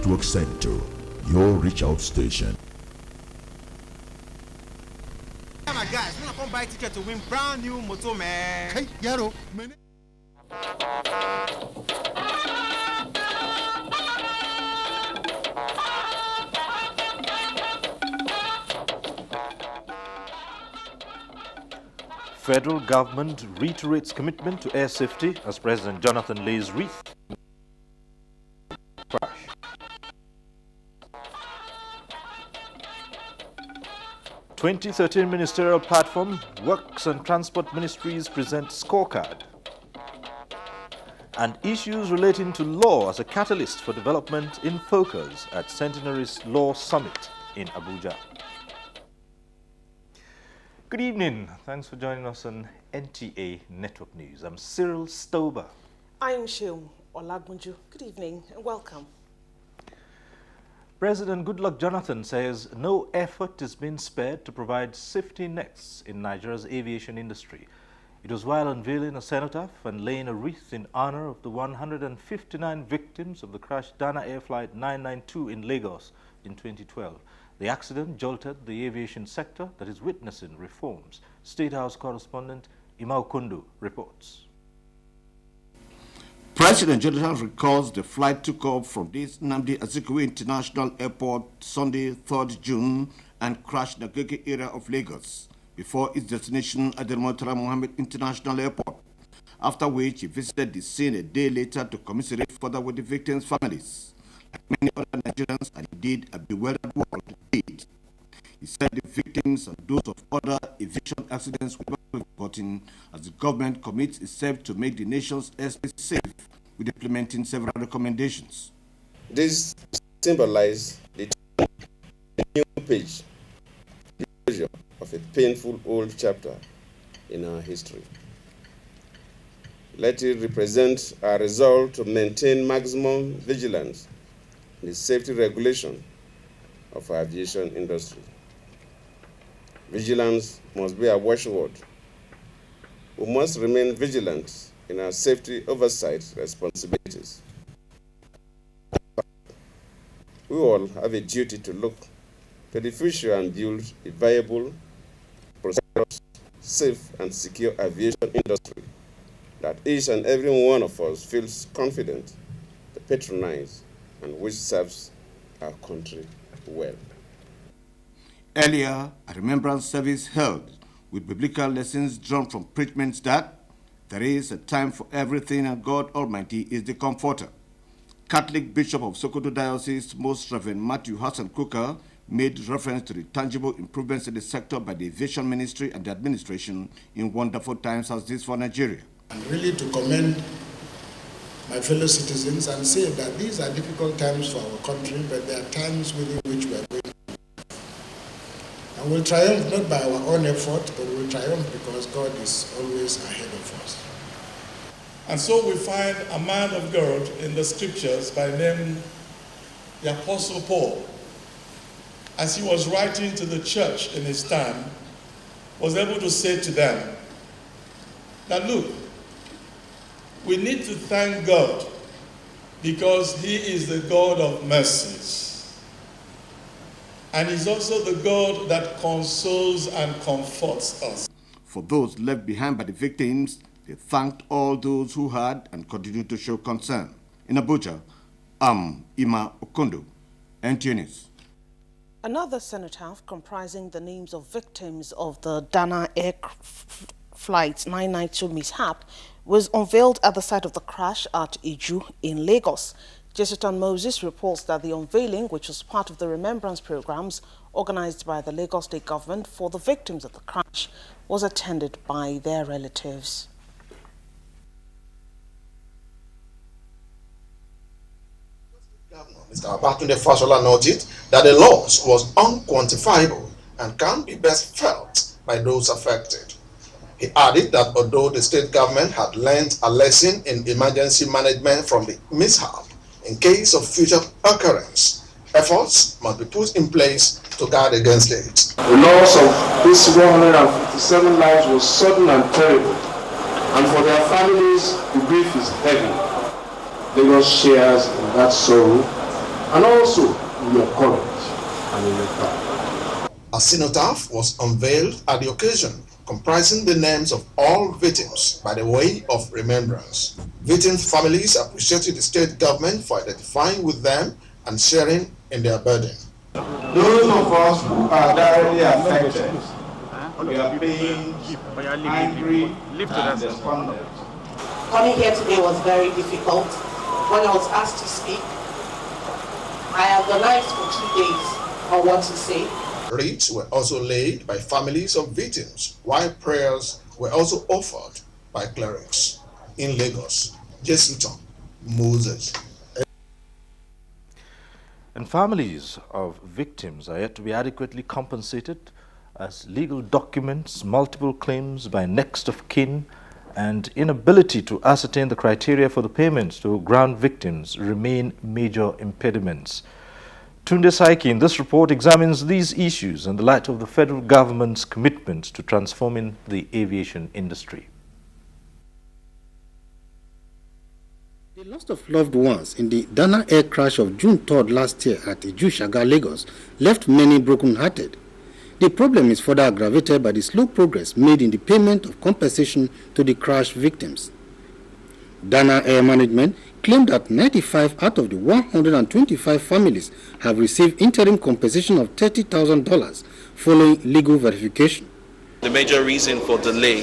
Network Center, your reach out station. Guys, I'm gonna buy ticket to win brand new motor, man. Hey, Yaro. Federal government reiterates commitment to air safety as President Jonathan lays wreath crash. "2013 Ministerial Platform, Works and Transport Ministries present scorecard." And issues relating to law as a catalyst for development in focus at Centenary's Law Summit in Abuja. Good evening. Thanks for joining us on NTA Network News. I'm Cyril Stober. I'm Sheung Olagunju. Good evening and welcome. President Goodluck Jonathan says no effort is being spared to provide safety nets in Nigeria's aviation industry. It was while unveiling a cenotaph and laying a wreath in honor of the 159 victims of the crash Dana Air Flight 992 in Lagos in 2012. The accident jolted the aviation sector that is witnessing reforms. State House correspondent Imao Kundu reports. President Jonathan recalls the flight took off from this Nnamdi Azikiwe International Airport Sunday, 3rd June, and crashed in the Agege area of Lagos before its destination at the Murtala Mohammed International Airport, after which he visited the scene a day later to commiserate further with the victims' families. Like many other Nigerians, and indeed a bewildered world did. He said the victims and those of other aviation accidents will not be forgotten as the government commits itself to make the nation's airspace safe with implementing several recommendations. This symbolizes the new page, the closure of a painful old chapter in our history. Let it represent our resolve to maintain maximum vigilance in the safety regulation of our aviation industry. Vigilance must be a watchword. We must remain vigilant in our safety oversight responsibilities. We all have a duty to look to the future and build a viable, prosperous, safe, and secure aviation industry that each and every one of us feels confident to patronize and which serves our country well. Earlier, a remembrance service held with biblical lessons drawn from preachments that there is a time for everything and God Almighty is the comforter. Catholic Bishop of Sokoto Diocese, Most Reverend Matthew Hassan Kuka, made reference to the tangible improvements in the sector by the aviation ministry and the administration in wonderful times as this for Nigeria. And really to commend my fellow citizens and say that these are difficult times for our country, but there are times within which we are going to live. And we'll triumph not by our own effort, but we'll triumph because God is always ahead of us. And so we find a man of God in the scriptures by name the Apostle Paul, as he was writing to the church in his time, was able to say to them that, look, we need to thank God because he is the God of mercies. And he's also the God that consoles and comforts us. For those left behind by the victims, they thanked all those who had and continue to show concern. In Abuja, I'm Ima Okondo, NTA News. Another cenotaph comprising the names of victims of the Dana Air Flight 992 mishap was unveiled at the site of the crash at Iju in Lagos. Jesutan Moses reports that the unveiling, which was part of the remembrance programs organized by the Lagos State government for the victims of the crash, was attended by their relatives. Mr. Abatunde Fashola noted that the loss was unquantifiable and can be best felt by those affected. He added that although the state government had learned a lesson in emergency management from the mishap, in case of future occurrence, efforts must be put in place to guard against it. The loss of these 157 lives was sudden and terrible, and for their families, the grief is heavy. Lagos shares in that sorrow and also in your courage and in your pride. A cenotaph was unveiled at the occasion, comprising the names of all victims by the way of remembrance. Victims' families appreciated the state government for identifying with them and sharing in their burden. Those of us who are directly affected, we are pained, angry, and despondent. Coming here today was very difficult. When I was asked to speak, I agonized for 2 days on what to say. Wreaths were also laid by families of victims, while prayers were also offered by clerics. In Lagos, Jesuton Moses. And families of victims are yet to be adequately compensated, as legal documents, multiple claims by next of kin, and inability to ascertain the criteria for the payments to ground victims remain major impediments. Tunde Saiki in this report examines these issues in the light of the federal government's commitment to transforming the aviation industry. The loss of loved ones in the Dana air crash of June 3rd last year at Iju-Shaga, Lagos, left many broken-hearted. The problem is further aggravated by the slow progress made in the payment of compensation to the crash victims. Dana Air Management claimed that 95 out of the 125 families have received interim compensation of $30,000 following legal verification. The major reason for delay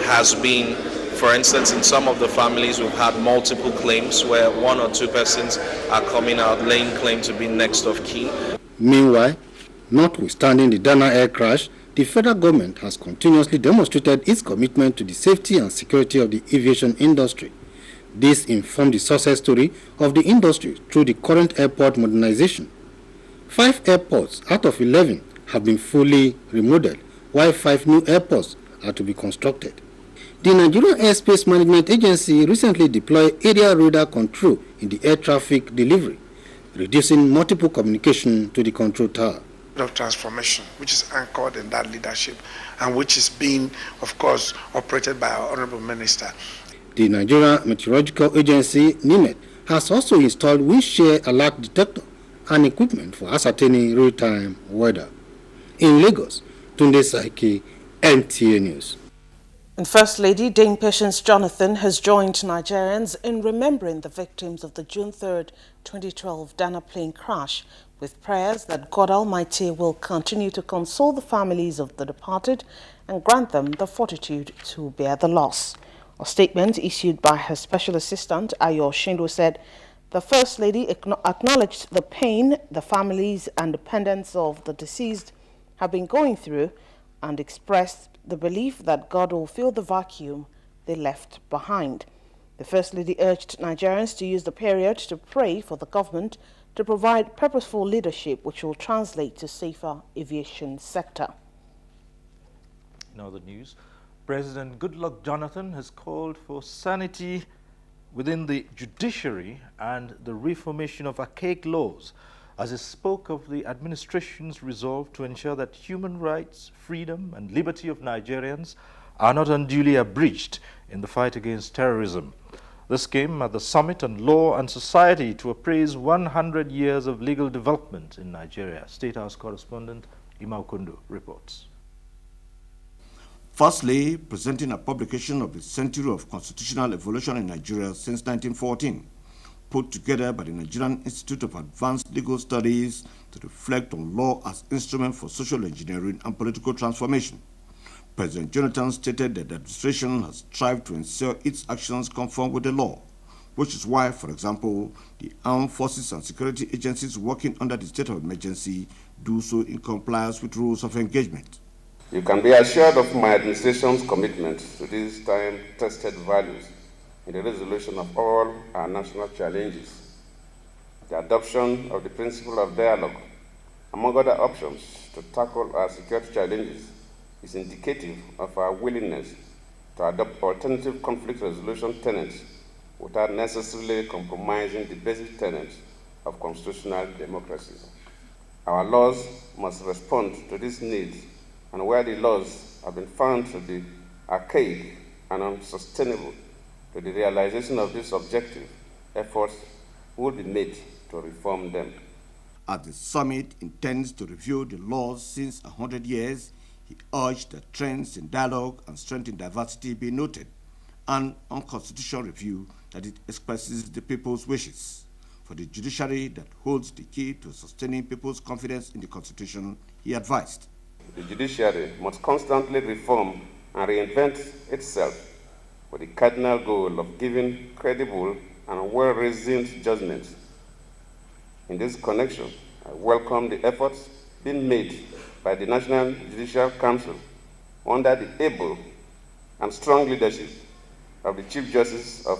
has been, for instance, in some of the families we've had multiple claims where 1 or 2 persons are coming out laying claim to be next of kin. Meanwhile, notwithstanding the Dana air crash, the federal government has continuously demonstrated its commitment to the safety and security of the aviation industry. This informed the success story of the industry through the current airport modernization. 5 airports out of 11 have been fully remodeled, while 5 new airports are to be constructed. The Nigerian Airspace Management Agency recently deployed aerial radar control in the air traffic delivery, reducing multiple communication to the control tower. Of transformation, which is anchored in that leadership and which is being, of course, operated by our Honorable Minister. The Nigeria Meteorological Agency, NIMET, has also installed wind shear alert detector and equipment for ascertaining real-time weather. In Lagos, Tunde Saiki, NTA News. And First Lady Dame Patience Jonathan has joined Nigerians in remembering the victims of the June 3rd, 2012 Dana plane crash, with prayers that God Almighty will continue to console the families of the departed and grant them the fortitude to bear the loss. A statement issued by her special assistant, Ayo Shindo, said the First Lady acknowledged the pain the families and dependents of the deceased have been going through and expressed the belief that God will fill the vacuum they left behind. The First Lady urged Nigerians to use the period to pray for the government to provide purposeful leadership which will translate to safer aviation sector. In other news, President Goodluck Jonathan has called for sanity within the judiciary and the reformation of archaic laws, as he spoke of the administration's resolve to ensure that human rights, freedom and liberty of Nigerians are not unduly abridged in the fight against terrorism. This came at the Summit on Law and Society to appraise 100 years of legal development in Nigeria. State House correspondent Imao Kundu reports. Firstly, presenting a publication of the Century of Constitutional Evolution in Nigeria since 1914, put together by the Nigerian Institute of Advanced Legal Studies to reflect on law as instrument for social engineering and political transformation. President Jonathan stated that the administration has strived to ensure its actions conform with the law, which is why, for example, the armed forces and security agencies working under the state of emergency do so in compliance with rules of engagement. You can be assured of my administration's commitment to these time-tested values in the resolution of all our national challenges. The adoption of the principle of dialogue, among other options to tackle our security challenges, is indicative of our willingness to adopt alternative conflict resolution tenets without necessarily compromising the basic tenets of constitutional democracy. Our laws must respond to these needs, and where the laws have been found to be archaic and unsustainable to the realization of this objective, efforts will be made to reform them. As the summit intends to review the laws since 100 years, he urged that trends in dialogue and strength in diversity be noted, and on constitutional review that it expresses the people's wishes. For the judiciary that holds the key to sustaining people's confidence in the Constitution, he advised. The judiciary must constantly reform and reinvent itself with the cardinal goal of giving credible and well-reasoned judgments. In this connection, I welcome the efforts being made by the National Judicial Council under the able and strong leadership of the Chief Justice of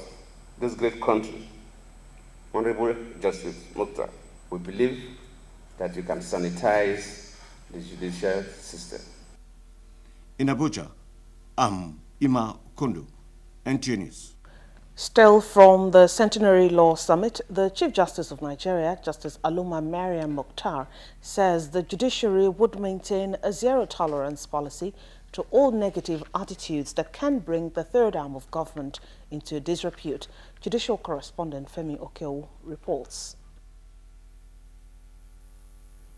this great country, Honorable Justice Mukhtar. We believe that you can sanitize the judicial system. In Abuja, I'm Ima Okondo, NTA News. Still from the Centenary Law Summit, the Chief Justice of Nigeria, Justice Aloma Mariam Mukhtar, says the judiciary would maintain a zero-tolerance policy to all negative attitudes that can bring the third arm of government into disrepute. Judicial correspondent Femi Okeowo reports.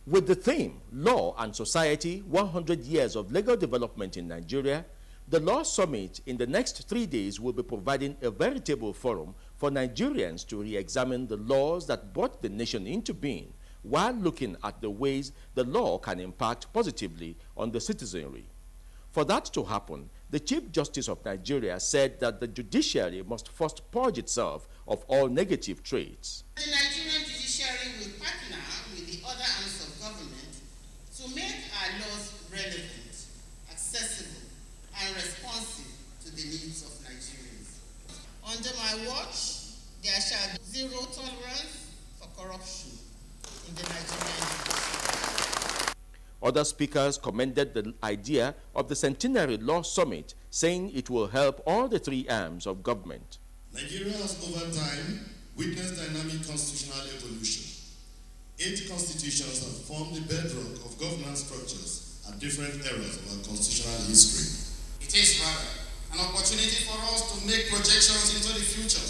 With the theme, Law and Society, 100 Years of Legal Development in Nigeria, the Law Summit in the next 3 days will be providing a veritable forum for Nigerians to re-examine the laws that brought the nation into being, while looking at the ways the law can impact positively on the citizenry. For that to happen, the Chief Justice of Nigeria said that the judiciary must first purge itself of all negative traits. The Nigerian judiciary will partner with the other arms of government to make our laws relevant, accessible, and responsive to the needs of Nigerians. Under my watch, there shall be zero tolerance for corruption in the Nigerian judiciary. Other speakers commended the idea of the Centenary Law Summit, saying it will help all the three arms of government. Nigeria has over time witnessed dynamic constitutional evolution. 8 constitutions have formed the bedrock of governance structures at different eras of our constitutional history. It is rather an opportunity for us to make projections into the future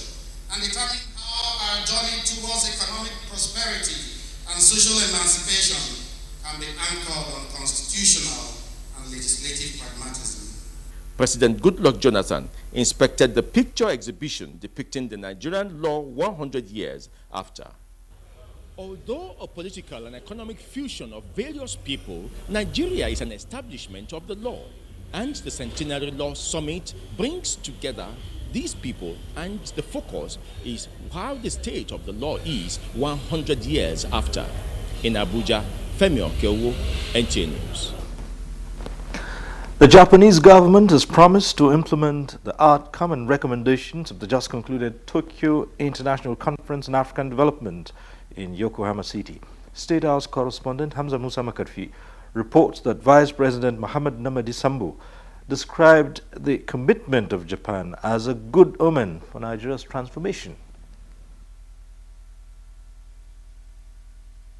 and determine how our journey towards economic prosperity and social emancipation can be anchored on constitutional and legislative pragmatism. President Goodluck Jonathan inspected the picture exhibition depicting the Nigerian law 100 years after. Although a political and economic fusion of various people, Nigeria is an establishment of the law. And the Centenary Law Summit brings together these people, and the focus is how the state of the law is 100 years after. In Abuja, Femi Okeowo, NTA News. The Japanese government has promised to implement the outcome and recommendations of the just concluded Tokyo International Conference on African Development in Yokohama City. State House correspondent Hamza Musa Makarfi reports that Vice President Mohamed Namadi Sambo described the commitment of Japan as a good omen for Nigeria's transformation.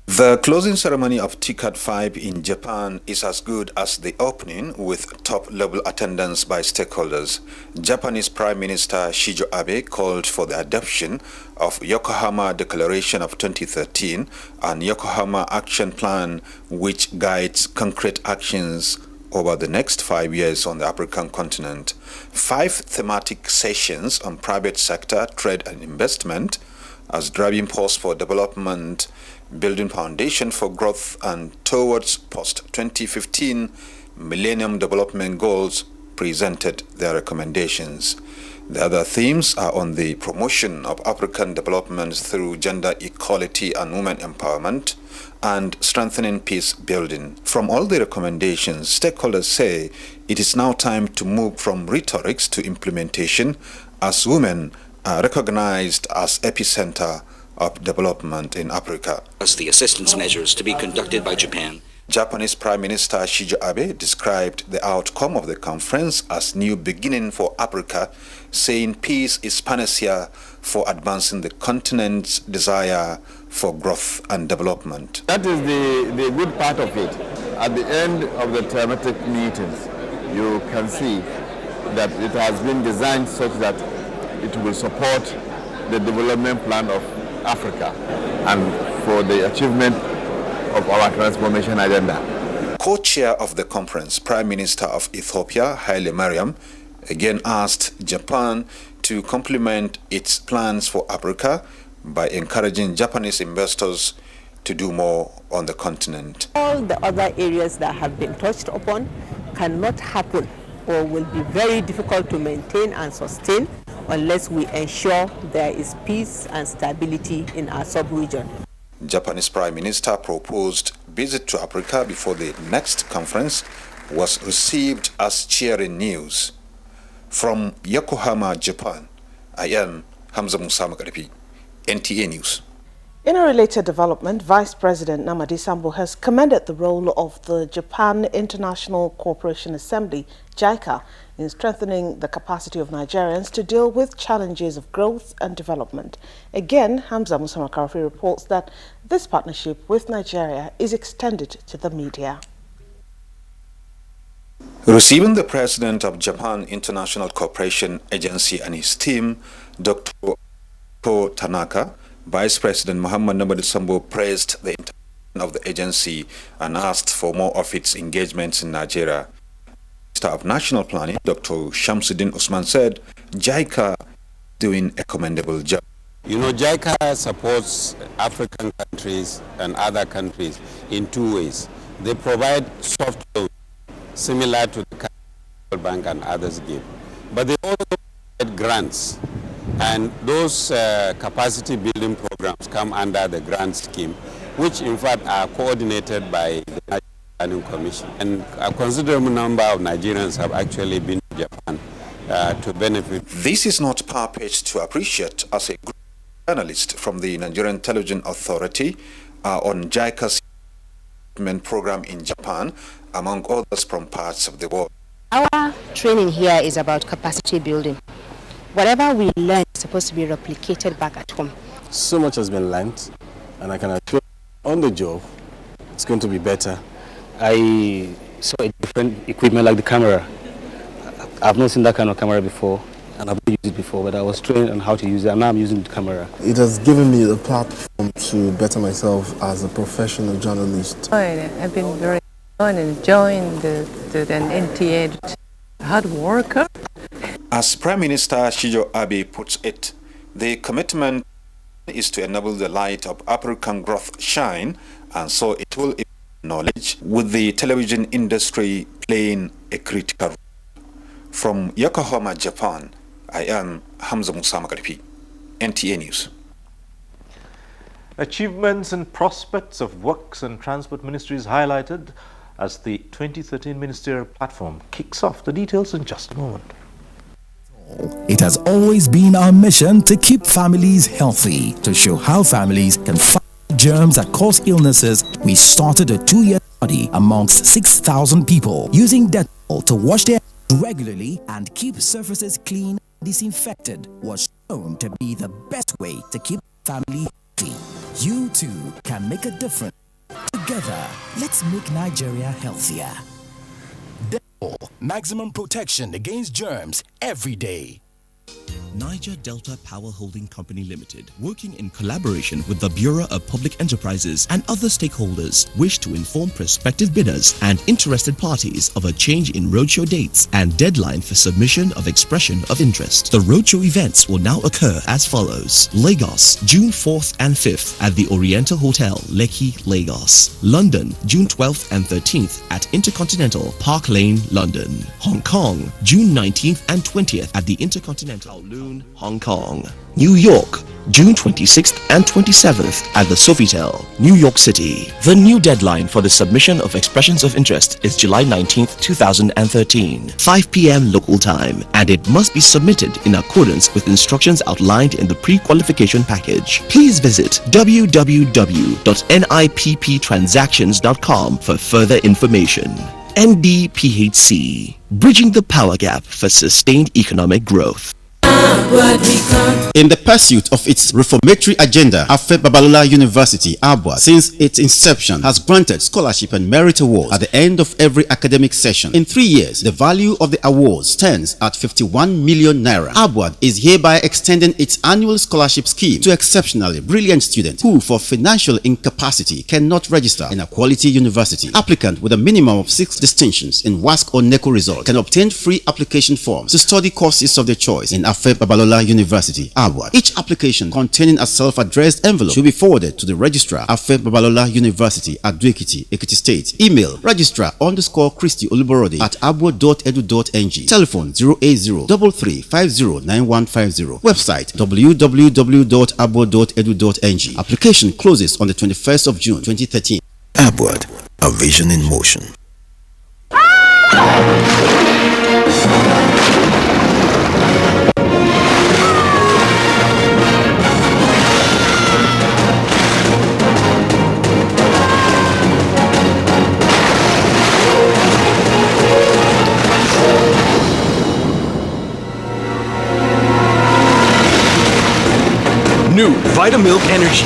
The closing ceremony of TICAD 5 in Japan is as good as the opening, with top-level attendance by stakeholders. Japanese Prime Minister Shinzo Abe called for the adoption of Yokohama Declaration of 2013 and Yokohama Action Plan, which guides concrete actions over the next 5 years on the African continent. 5 thematic sessions on private sector, trade and investment as driving force for development, building foundation for growth and towards post-2015 Millennium Development Goals presented their recommendations. The other themes are on the promotion of African development through gender equality and women empowerment and strengthening peace building. From all the recommendations, stakeholders say it is now time to move from rhetorics to implementation, as women are recognized as epicenter of development in Africa. As the assistance measures to be conducted by Japan. Japanese Prime Minister Shinzo Abe described the outcome of the conference as new beginning for Africa, saying peace is panacea for advancing the continent's desire for growth and development. That is the good part of it. At the end of the thematic meetings, you can see that it has been designed such that it will support the development plan of Africa and for the achievement of our transformation agenda. Co-chair of the conference, Prime Minister of Ethiopia, Haile Mariam, again asked Japan to complement its plans for Africa by encouraging Japanese investors to do more on the continent. All the other areas that have been touched upon cannot happen or will be very difficult to maintain and sustain unless we ensure there is peace and stability in our sub-region. Japanese Prime Minister proposed visit to Africa before the next conference was received as cheering news. From Yokohama, Japan, I am Hamza Musa Magaripi, NTA News. In a related development, Vice President Namadi Sambo has commended the role of the Japan International Cooperation Assembly, JICA, in strengthening the capacity of Nigerians to deal with challenges of growth and development. Again, Hamza Musa Magaripi reports that this partnership with Nigeria is extended to the media. Receiving the President of Japan International Cooperation Agency and his team, Dr. Ko Tanaka, Vice President Muhammad Namadi Sambo praised the intervention of the agency and asked for more of its engagements in Nigeria. Minister of National Planning, Dr. Shamsuddin Usman, said JICA doing a commendable job. You know, JICA supports African countries and other countries in two ways. They provide soft loans similar to the World Bank and others give, but they also provide grants. And those capacity building programs come under the grant scheme, which in fact are coordinated by the National Planning Commission. And a considerable number of Nigerians have actually been to Japan to benefit. This is not far-fetched to appreciate as a group journalist from the Nigerian Television Authority on JICA's program in Japan, among others from parts of the world. Our training here is about capacity building. Whatever we learn is supposed to be replicated back at home. So much has been learned, and I can assure you, on the job, it's going to be better. I saw a different equipment like the camera. I've not seen that kind of camera before, and I've not used it before, but I was trained on how to use it, and now I'm using the camera. It has given me a platform to better myself as a professional journalist. I've been very enjoying the NTA hard worker. As Prime Minister Shinzo Abe puts it, the commitment is to enable the light of African growth shine, and so it will improve knowledge, with the television industry playing a critical role. From Yokohama, Japan, I am Hamza Musa Magaripi, NTA News. Achievements and prospects of Works and Transport Ministries highlighted as the 2013 Ministerial Platform kicks off. The details in just a moment. It has always been our mission to keep families healthy. To show how families can fight germs that cause illnesses, we started a 2-year study amongst 6,000 people using Dettol to wash their hands regularly and keep surfaces clean and disinfected was shown to be the best way to keep family healthy. You too can make a difference. Together, let's make Nigeria healthier. Dettol, maximum protection against germs every day. Niger Delta Power Holding Company Limited, working in collaboration with the Bureau of Public Enterprises and other stakeholders, wish to inform prospective bidders and interested parties of a change in roadshow dates and deadline for submission of expression of interest. The roadshow events will now occur as follows: Lagos, June 4th and 5th at the Oriental Hotel, Lekki, Lagos. London, June 12th and 13th at Intercontinental, Park Lane, London. Hong Kong, June 19th and 20th at the Intercontinental, Kowloon, Hong Kong. New York, June 26th and 27th at the Sofitel, New York City. The new deadline for the submission of expressions of interest is July 19th, 2013, 5 p.m. local time, and it must be submitted in accordance with instructions outlined in the pre-qualification package. Please visit www.nipptransactions.com for further information. NDPHC, bridging the power gap for sustained economic growth. In the pursuit of its reformatory agenda, Afe Babalola University, Abua, since its inception, has granted scholarship and merit awards at the end of every academic session. In 3 years, the value of the awards stands at 51 million naira. Abua is hereby extending its annual scholarship scheme to exceptionally brilliant students who, for financial incapacity, cannot register in a quality university. Applicant with a minimum of 6 distinctions in WASC or NECO result can obtain free application forms to study courses of their choice in Afe Babalola University, Abua. Each application containing a self-addressed envelope should be forwarded to the registrar, Afe Babalola University, Ado-Ekiti, Ekiti State. Email registrar_Christy Oluborode at abua.edu.ng. Telephone 08033509150. Website www.abua.edu.ng. Application closes on the 21st of June 2013. Abua, a vision in motion. New Vitamilk Energy.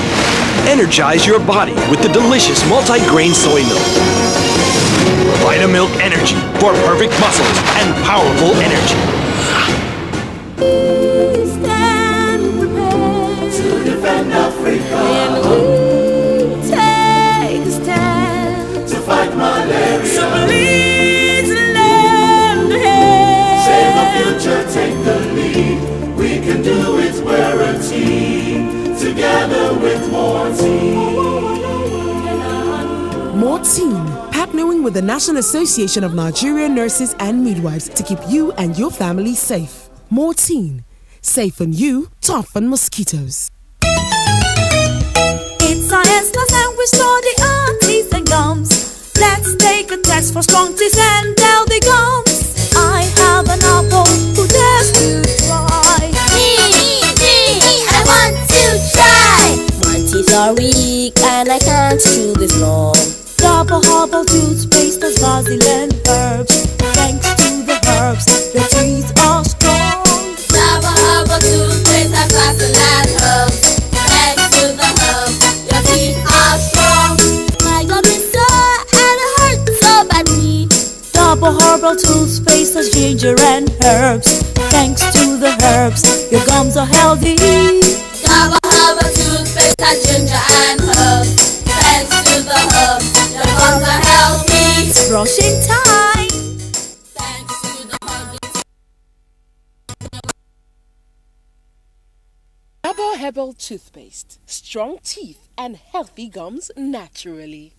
Energize your body with the delicious multi-grain soy milk. Vitamilk Energy for perfect muscles and powerful energy. Stand prepared to defend Africa. And we take a stand to fight malaria. So please lend a hand. Save the future, take the lead. We can do it, we're a team. Together with More Team. More Team, partnering with the National Association of Nigerian Nurses and Midwives to keep you and your family safe. More Team, safe on you, tough on mosquitoes. It's science class and we study our teeth and gums. Let's take a test for strong teeth and healthy gums. I have an apple who dares to try. I want to try. My teeth are weak and I can't chew this long. Double herbal toothpaste has basil and herbs. Thanks to the herbs, your teeth are strong. Double herbal toothpaste has basil and herbs. Thanks to the herbs, your teeth are strong. My gum is sore and it hurts so badly. Double herbal toothpaste has ginger and herbs. Thanks to the herbs, your gums are healthy. Double herbal toothpaste has ginger and herbs. Thanks to the herbs, your gums are healthy. It's brushing time. Thanks to the herbs. Double herbal toothpaste, strong teeth and healthy gums naturally.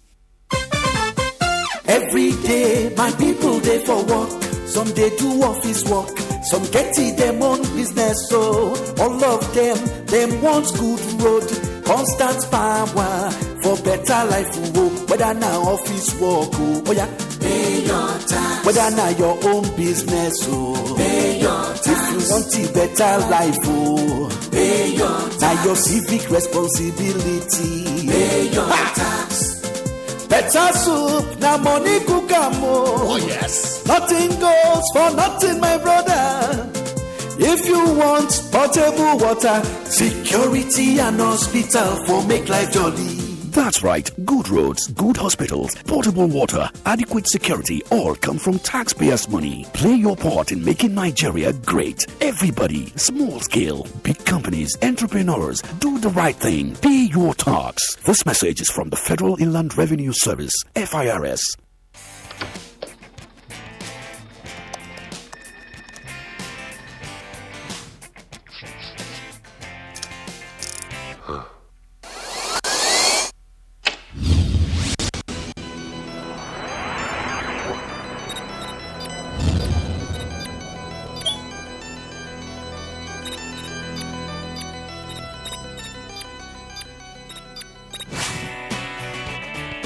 Every day, my people they for work. Some they do office work. Some get it them own business. So all of them want good road, constant power for better life. Whether now office work, oh yeah, pay your tax. Whether now your own business, oh pay your tax. If you want a better life, oh pay your tax. Now your civic responsibility, pay your tax. Better soup, now money cook oh yes. Nothing goes for nothing, my brother. If you want potable water, security and hospital for make life jolly. That's right. Good roads, good hospitals, portable water, adequate security all come from taxpayers' money. Play your part in making Nigeria great. Everybody, small scale, big companies, entrepreneurs, do the right thing. Pay your tax. This message is from the Federal Inland Revenue Service, FIRS.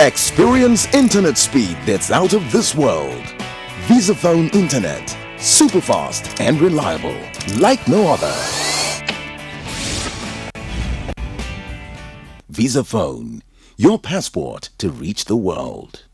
Experience internet speed that's out of this world. VisaPhone Internet. Super fast and reliable. Like no other. VisaPhone. Your passport to reach the world.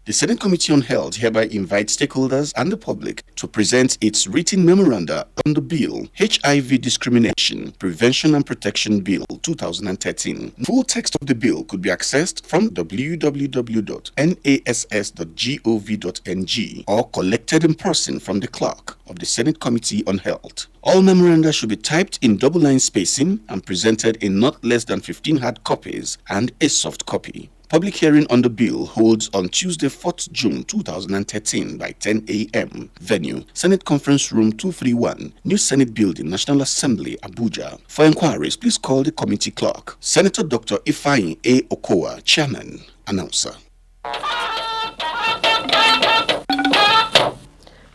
The Senate Committee on Health hereby invites stakeholders and the public to present its written memoranda on the bill, HIV Discrimination, Prevention and Protection Bill 2013. Full text of the bill could be accessed from www.nass.gov.ng or collected in person from the clerk of the Senate Committee on Health. All memoranda should be typed in double-line spacing and presented in not less than 15 hard copies and a soft copy. Public hearing on the bill holds on Tuesday, 4th June 2013 by 10 a.m. Venue, Senate Conference Room 231, New Senate Building, National Assembly, Abuja. For inquiries, please call the committee clerk, Senator Dr. Ifeanyi A. Okowa, Chairman. Announcer.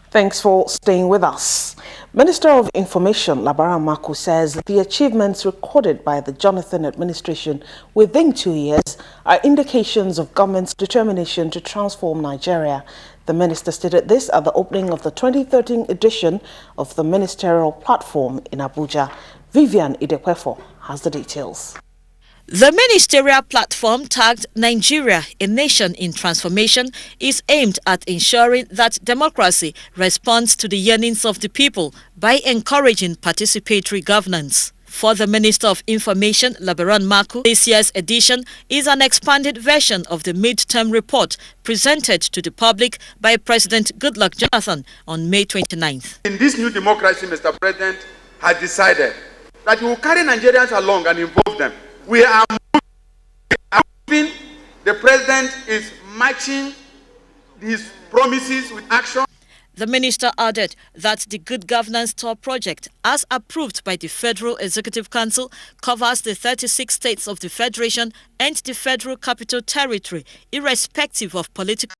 Thanks for staying with us. Minister of Information Labaran Mako says the achievements recorded by the Jonathan administration within 2 years are indications of government's determination to transform Nigeria. The minister stated this at the opening of the 2013 edition of the ministerial platform in Abuja. Vivian Idekwefo has the details. The ministerial platform tagged Nigeria, a nation in transformation, is aimed at ensuring that democracy responds to the yearnings of the people by encouraging participatory governance. For the Minister of Information, Labaran Mako, this year's edition is an expanded version of the mid-term report presented to the public by President Goodluck Jonathan on May 29th. In this new democracy, Mr. President has decided that he will carry Nigerians along and involve them. We are moving. The president is matching his promises with action. The minister added that the Good Governance Tour project, as approved by the Federal Executive Council, covers the 36 states of the Federation and the Federal Capital Territory, irrespective of political